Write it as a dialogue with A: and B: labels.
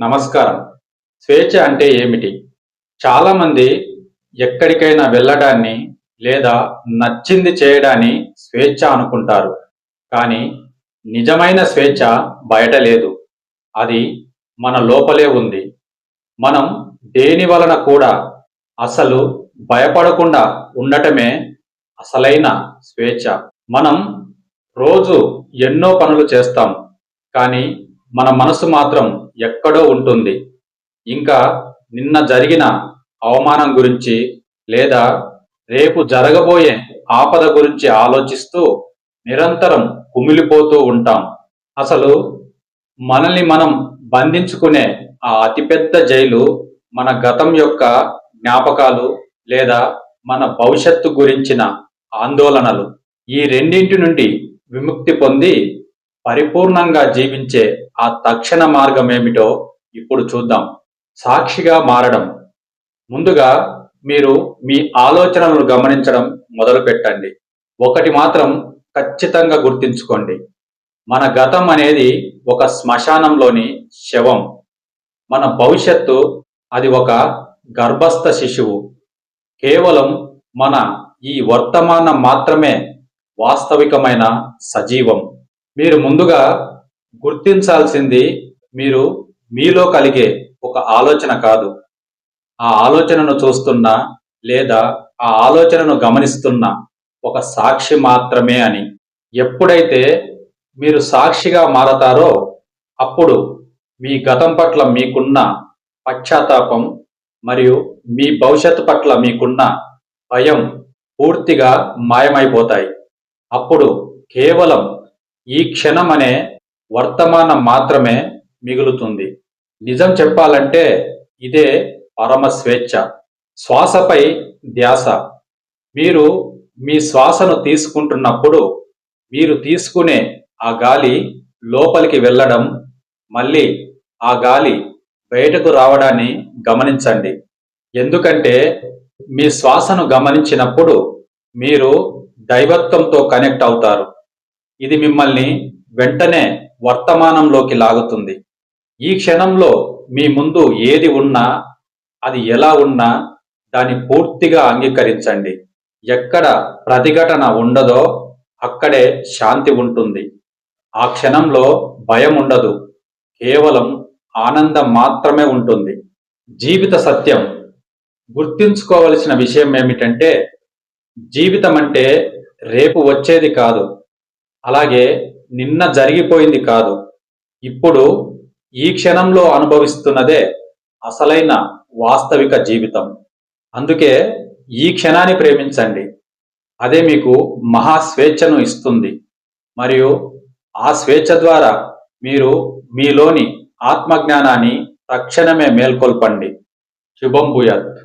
A: నమస్కారం. స్వేచ్ఛ అంటే ఏమిటి? చాలామంది ఎక్కడికైనా వెళ్ళడాన్ని లేదా నచ్చింది చేయడాన్ని స్వేచ్ఛ అనుకుంటారు. కానీ నిజమైన స్వేచ్ఛ బయట లేదు. అది మన లోపలే ఉంది. మనం దేని వలన కూడా అసలు భయపడకుండా ఉండటమే అసలైన స్వేచ్ఛ. మనం రోజు ఎన్నో పనులు చేస్తాం. కానీ మన మనసు మాత్రం ఎక్కడో ఉంటుంది. ఇంకా నిన్న జరిగిన అవమానం గురించి లేదా రేపు జరగబోయే ఆపద గురించి ఆలోచిస్తూ నిరంతరం కుమిలిపోతూ ఉంటాం. అసలు మనల్ని మనం బంధించుకునే ఆ అతిపెద్ద జైలు మన గతం యొక్క జ్ఞాపకాలు లేదా మన భవిష్యత్తు గురించిన ఆందోళనలు. ఈ రెండింటి నుండి విముక్తి పొంది పరిపూర్ణంగా జీవించే ఆ తక్షణ మార్గం ఏమిటో ఇప్పుడు చూద్దాం. సాక్షిగా మారడం. ముందుగా మీరు మీ ఆలోచనలను గమనించడం మొదలు పెట్టండి. ఒకటి మాత్రం ఖచ్చితంగా గుర్తుంచుకోండి. మన గతం అనేది ఒక శ్మశానంలోని శవం. మన భవిష్యత్తు అది ఒక గర్భస్థ శిశువు. కేవలం మన ఈ వర్తమానం మాత్రమే వాస్తవికమైన సజీవం. మీరు ముందుగా గుర్తించాల్సింది మీరు మీలో కలిగే ఒక ఆలోచన కాదు. ఆ ఆలోచనను చూస్తున్న లేదా ఆ ఆలోచనను గమనిస్తున్న ఒక సాక్షి మాత్రమే అని. ఎప్పుడైతే మీరు సాక్షిగా మారతారో అప్పుడు మీ గతం పట్ల మీకున్న పశ్చాత్తాపం మరియు మీ భవిష్యత్తు పట్ల మీకున్న భయం పూర్తిగా మాయమైపోతాయి. అప్పుడు కేవలం ఈ క్షణం అనే వర్తమానం మాత్రమే మిగులుతుంది. నిజం చెప్పాలంటే ఇదే పరమ స్వేచ్ఛ. శ్వాసపై ధ్యాస. మీరు మీ శ్వాసను తీసుకుంటున్నప్పుడు మీరు తీసుకునే ఆ గాలి లోపలికి వెళ్ళడం, మళ్ళీ ఆ గాలి బయటకు రావడాన్ని గమనించండి. ఎందుకంటే మీ శ్వాసను గమనించినప్పుడు మీరు దైవత్వంతో కనెక్ట్ అవుతారు. ఇది మిమ్మల్ని వెంటనే వర్తమానంలోకి లాగుతుంది. ఈ క్షణంలో మీ ముందు ఏది ఉన్నా, అది ఎలా ఉన్నా దాన్ని పూర్తిగా అంగీకరించండి. ఎక్కడ ప్రతిఘటన ఉండదో అక్కడే శాంతి ఉంటుంది. ఆ క్షణంలో భయం ఉండదు. కేవలం ఆనందం మాత్రమే ఉంటుంది. జీవిత సత్యం. గుర్తుంచుకోవలసిన విషయం ఏమిటంటే జీవితం అంటే రేపు వచ్చేది కాదు. అలాగే నిన్న జరిగిపోయింది కాదు. ఇప్పుడు ఈ క్షణంలో అనుభవిస్తున్నదే అసలైన వాస్తవిక జీవితం. అందుకే ఈ క్షణాన్ని ప్రేమించండి. అదే మీకు మహా స్వేచ్ఛను ఇస్తుంది. మరియు ఆ స్వేచ్ఛ ద్వారా మీరు మీలోని ఆత్మజ్ఞానాన్ని తక్షణమే మేల్కొల్పండి. శుభం భూయాత్.